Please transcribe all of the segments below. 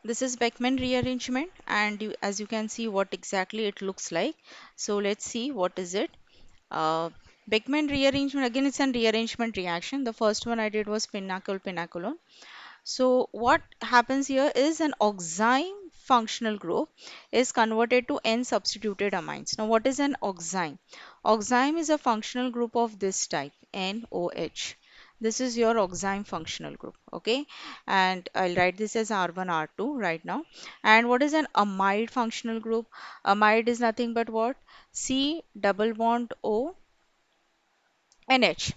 This is Beckman rearrangement, and as you can see what exactly it looks like. So let's see what is it. Uh, Beckman rearrangement, again it's an rearrangement reaction. The first one I did was pinacolone. So what happens here is an oxime functional group is converted to N-substituted amines. Now what is an oxime? Oxime is a functional group of this type, NOH. This is your oxime functional group, okay? And I'll write this as R1, R2 right now. And what is an amide functional group? Amide is nothing but what? C double bond O NH.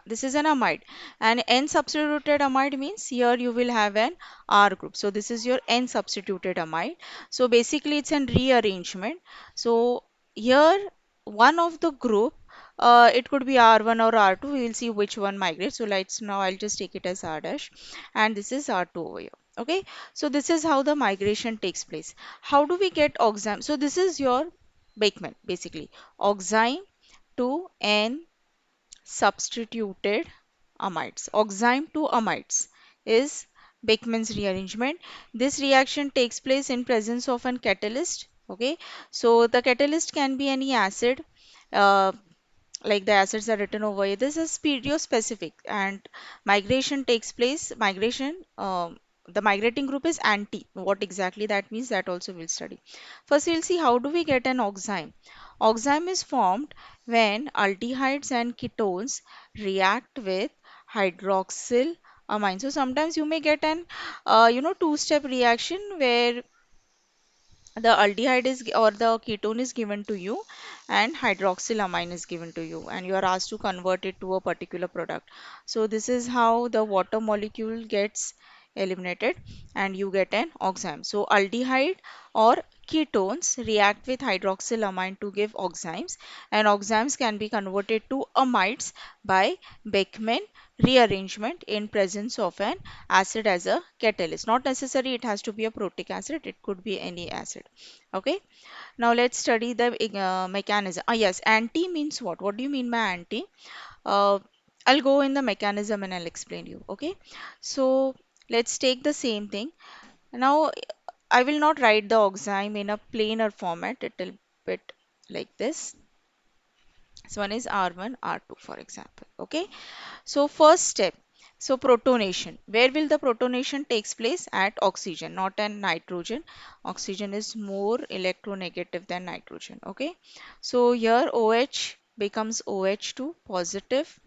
This is an amide, and N substituted amide means here you will have an R group. So this is your N substituted amide. So basically it's an rearrangement. So here one of the group, it could be R1 or R2. We will see which one migrates. So let's now I'll just take it as R dash, and this is R2 over here. Okay, so this is how the migration takes place. How do we get oxime? So this is your Beckman basically, oxime to N substituted amides. Oxime to amides is Beckman's rearrangement. This reaction takes place in presence of an catalyst. Okay, so the catalyst can be any acid, uh, like the acids are written over here. This is specific, and migration takes place. The migrating group is anti. What exactly that means, that also we'll study. First, we'll see how do we get an oxime. Oxime is formed when aldehydes and ketones react with hydroxyl amine. So sometimes you may get an two-step reaction where the aldehyde is or the ketone is given to you and hydroxylamine is given to you, and you are asked to convert it to a particular product. So this is how the water molecule gets eliminated and you get an oxime. So aldehyde or ketones react with hydroxylamine to give oximes, and oximes can be converted to amides by Beckmann rearrangement in presence of an acid as a catalyst. Not necessary it has to be a protic acid, it could be any acid. Okay, now let's study the mechanism. Ah, yes, anti means what? What do you mean by anti? Uh, I'll go in the mechanism and I'll explain you. Okay, so let's take the same thing. Now, I will not write the oxime in a plainer format, it will bit like this. So one is R1, R2 for example. Okay, so first step, so protonation. Where will the protonation takes place? At oxygen, not at nitrogen. Oxygen is more electronegative than nitrogen. Okay, so here OH becomes OH2 positive,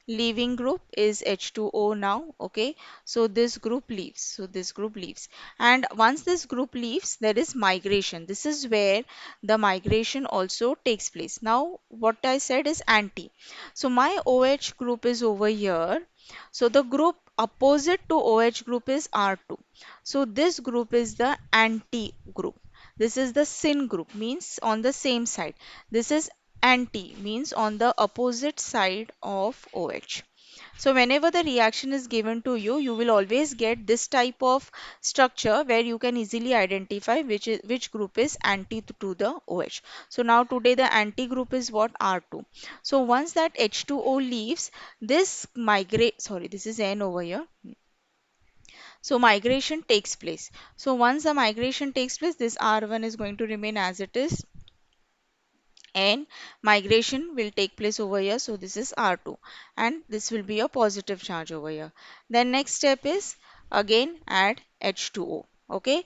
leaving group is H2O now. Okay, so this group leaves. So this group leaves. And once this group leaves, there is migration. This is where the migration also takes place. Now, what I said is anti. So my OH group is over here. So the group opposite to OH group is R2. So this group is the anti group. This is the syn group, means on the same side. This is anti, means on the opposite side of OH. So whenever the reaction is given to you, you will always get this type of structure where you can easily identify which group is anti to the OH. So now today the anti group is what? R2. So once that H2O leaves, this migrate, sorry, this is N over here. So migration takes place. So once the migration takes place, this R1 is going to remain as it is, and migration will take place over here. So this is R2 and this will be a positive charge over here. Then next step is again add H2O. Okay,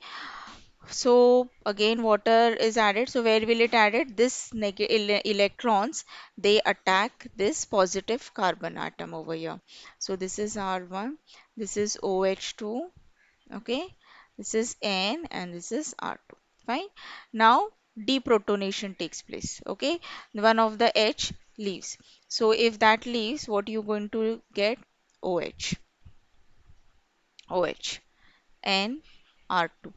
so again water is added. So where will it added? This electrons, they attack this positive carbon atom over here. So this is R1, this is OH2. Okay, this is N and this is R2. Fine. Now deprotonation takes place. Okay, one of the H leaves. So if that leaves, what you going to get? OH, OH, N, R2.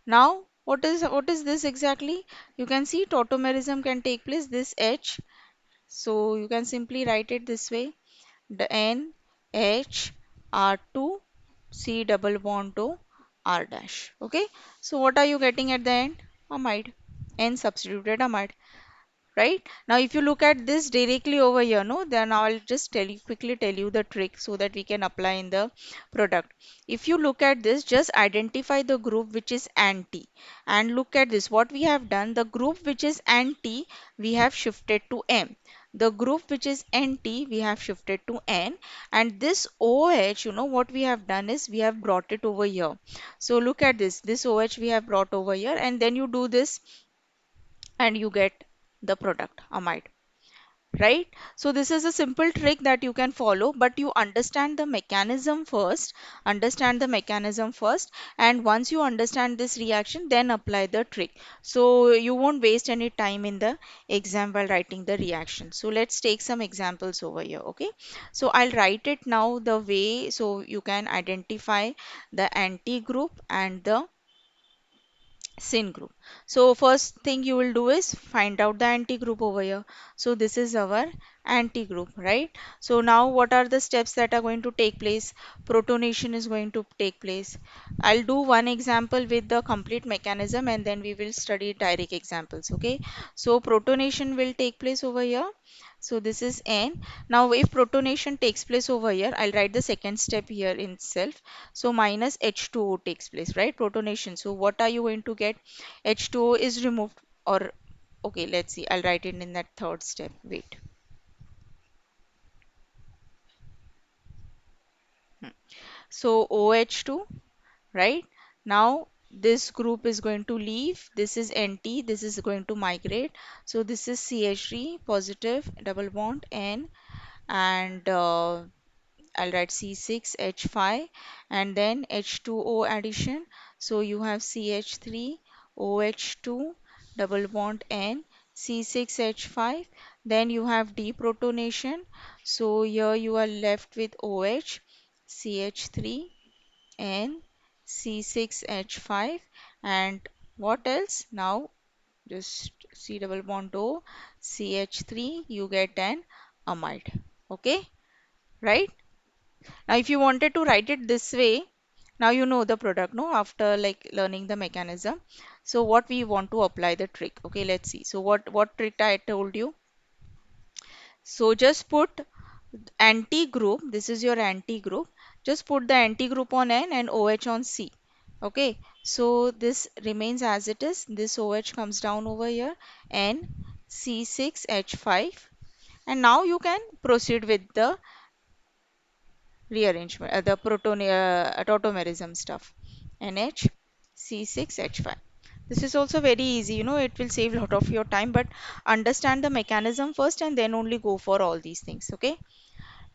Now what is this exactly? You can see tautomerism can take place. This H, so you can simply write it this way: the N H R2 C double bond O R dash. Okay, so what are you getting at the end? Amide, N substituted amide. right? Now, if you look at this directly over here, no, then I'll just quickly tell you the trick so that we can apply in the product. If you look at this, just identify the group which is anti, and look at this. What we have done, the group which is anti, we have shifted to M. The group which is anti, we have shifted to N, and this OH, what we have done is we have brought it over here. So look at this. This OH we have brought over here, and then you do this and you get the product amide, right? So this is a simple trick that you can follow, but you understand the mechanism first, and once you understand this reaction, then apply the trick, so you won't waste any time in the exam while writing the reaction. So let's take some examples over here. Okay, so I'll write it now the way so you can identify the anti group and the syn group. So first thing you will do is find out the anti group over here. So this is our anti group, right? So now what are the steps that are going to take place? Protonation is going to take place. I'll do one example with the complete mechanism, and then we will study direct examples. Okay, so protonation will take place over here. So this is N. Now if protonation takes place over here, I'll write the second step here in itself. So minus H2O takes place, right? Protonation. So what are you going to get? H2O is removed, or okay, let's see. I'll write it in that third step. Wait. Hmm. So OH2, right? Now this group is going to leave. This is NT. This is going to migrate. So this is CH3 positive double bond N, and I'll write C6H5 and then H2O addition. So you have CH3, OH2, double bond N, C6H5. Then you have deprotonation. So here you are left with OH, CH3, N, C6H5, and what else? Now just C double bond O, CH3, you get an amide. Okay, right? Now, if you wanted to write it this way, now you know the product, no? After like learning the mechanism. So what we want to apply the trick. Okay, let's see. So what trick I told you? So just put anti group. This is your anti group. Just put the anti group on N and OH on C. Okay. So this remains as it is. This OH comes down over here, N C6H5, and now you can proceed with the rearrangement, the tautomerism stuff. NH C6H5. This is also very easy, it will save a lot of your time, but understand the mechanism first and then only go for all these things, okay?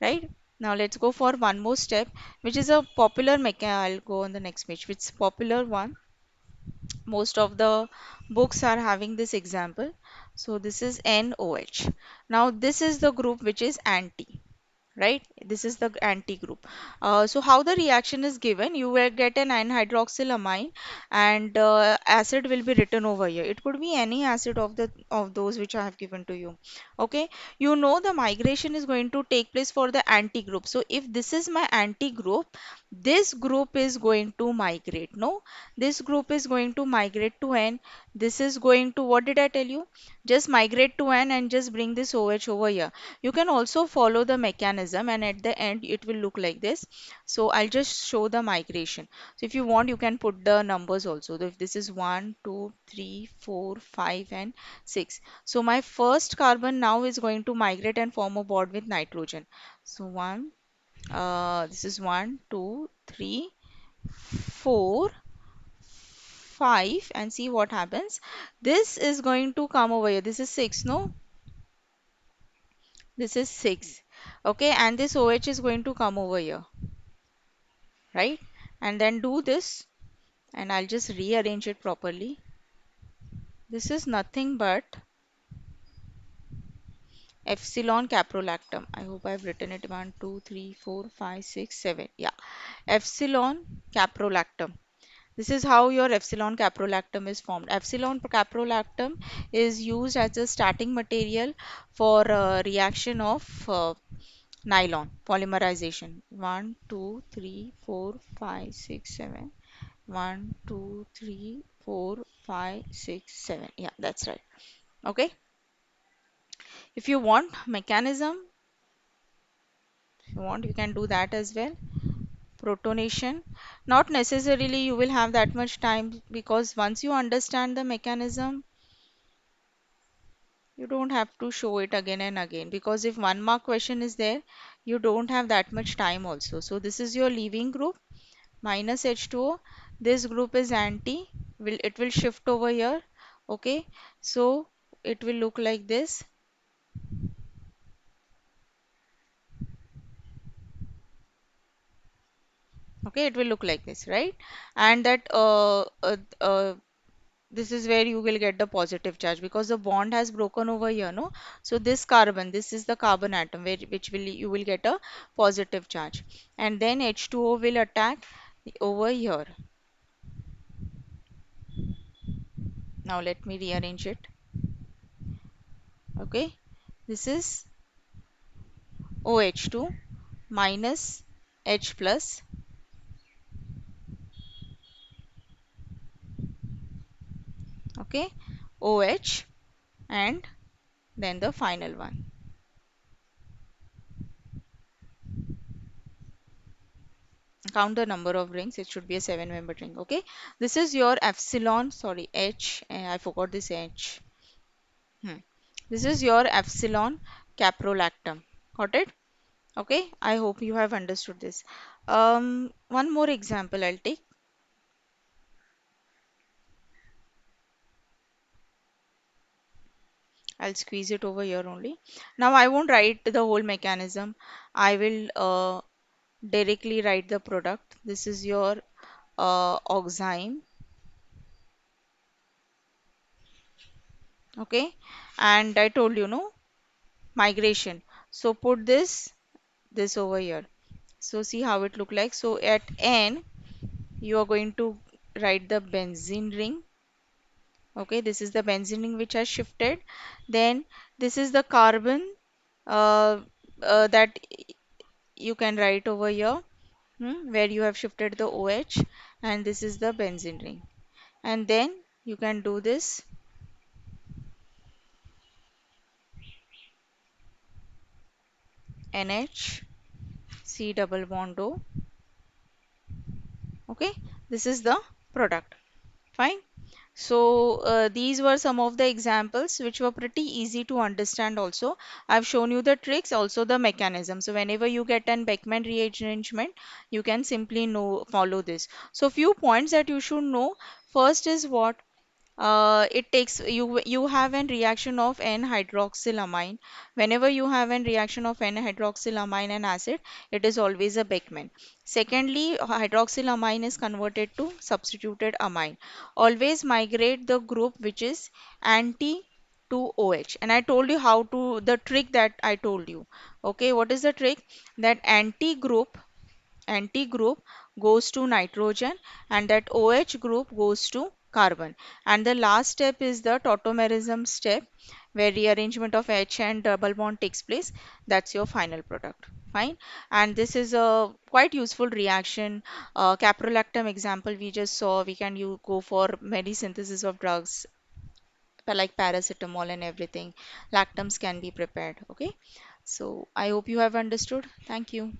Right? Now let's go for one more step, which is a popular I'll go on the next page, which is popular one. Most of the books are having this example. So this is NOH. Now this is the group which is anti, right? This is the anti group. So how the reaction is given, you will get an anhydroxylamine, and acid will be written over here. It could be any acid of those which I have given to you. Okay, the migration is going to take place for the anti group. So if this is my anti group, this group is going to migrate. No, this group is going to migrate to N. This is going to, what did I tell you? Just migrate to N and just bring this OH over here. You can also follow the mechanism, and at the end it will look like this. So I'll just show the migration. So if you want, you can put the numbers also. So if this is 1, 2, 3, 4, 5, and 6. So my first carbon now is going to migrate and form a bond with nitrogen. So this is 1, 2, 3, 4, 5, and see what happens. This is going to come over here. This is 6, no? This is 6. Okay, and this OH is going to come over here, right? And then do this, and I'll just rearrange it properly. This is nothing but epsilon caprolactam. I hope I've written it 1, 2, 3, 4, 5, 6, 7. Yeah, epsilon caprolactam. This is how your epsilon caprolactam is formed. Epsilon caprolactam is used as a starting material for reaction of nylon polymerization. 1, 2, 3, 4, 5, 6, 7. 1, 2, 3, 4, 5, 6, 7. Yeah, that's right. Okay. If you want mechanism, if you want, you can do that as well. Protonation. Not necessarily you will have that much time, because once you understand the mechanism, you don't have to show it again and again, because if 1 mark question is there, you don't have that much time also. So this is your leaving group minus H2O. This group is anti, will it will shift over here. Okay, so it will look like this. Okay, it will look like this, right? And that this is where you will get the positive charge, because the bond has broken over here, no? So this carbon, this is the carbon atom where which will you will get a positive charge, and then H2O will attack over here. Now let me rearrange it. Okay, this is OH2 minus H plus, okay, OH, and then the final one. Count the number of rings, it should be a 7-membered ring. Okay, this is your epsilon, sorry, H, I forgot this H. This is your epsilon caprolactam. Got it? Okay, I hope you have understood this. One more example I'll take. I'll squeeze it over here only. Now I won't write the whole mechanism. I will directly write the product. This is your oxime. Okay, and I told you, no, migration. So put this over here. So see how it look like. So at N, you are going to write the benzene ring. Okay, this is the benzene ring which has shifted. Then this is the carbon uh, that you can write over here, where you have shifted the OH, and this is the benzene ring. And then you can do this NH C double bond O. Okay, this is the product. Fine. So these were some of the examples which were pretty easy to understand also. I've shown you the tricks, also the mechanism. So whenever you get an Beckmann rearrangement, you can simply know follow this. So few points that you should know. First is what? It takes you have an reaction of N-hydroxylamine. Whenever you have an reaction of N-hydroxylamine and acid, it is always a Beckmann. Secondly, hydroxylamine is converted to substituted amine. Always migrate the group which is anti to OH. And I told you how to the trick that I told you. Okay, what is the trick? That anti group goes to nitrogen, and that OH group goes to carbon. And the last step is the tautomerism step, where rearrangement of H and double bond takes place. That's your final product. Fine. And this is a quite useful reaction. Caprolactam example we just saw. We can you go for many synthesis of drugs like paracetamol and everything. Lactams can be prepared. Okay. So I hope you have understood. Thank you.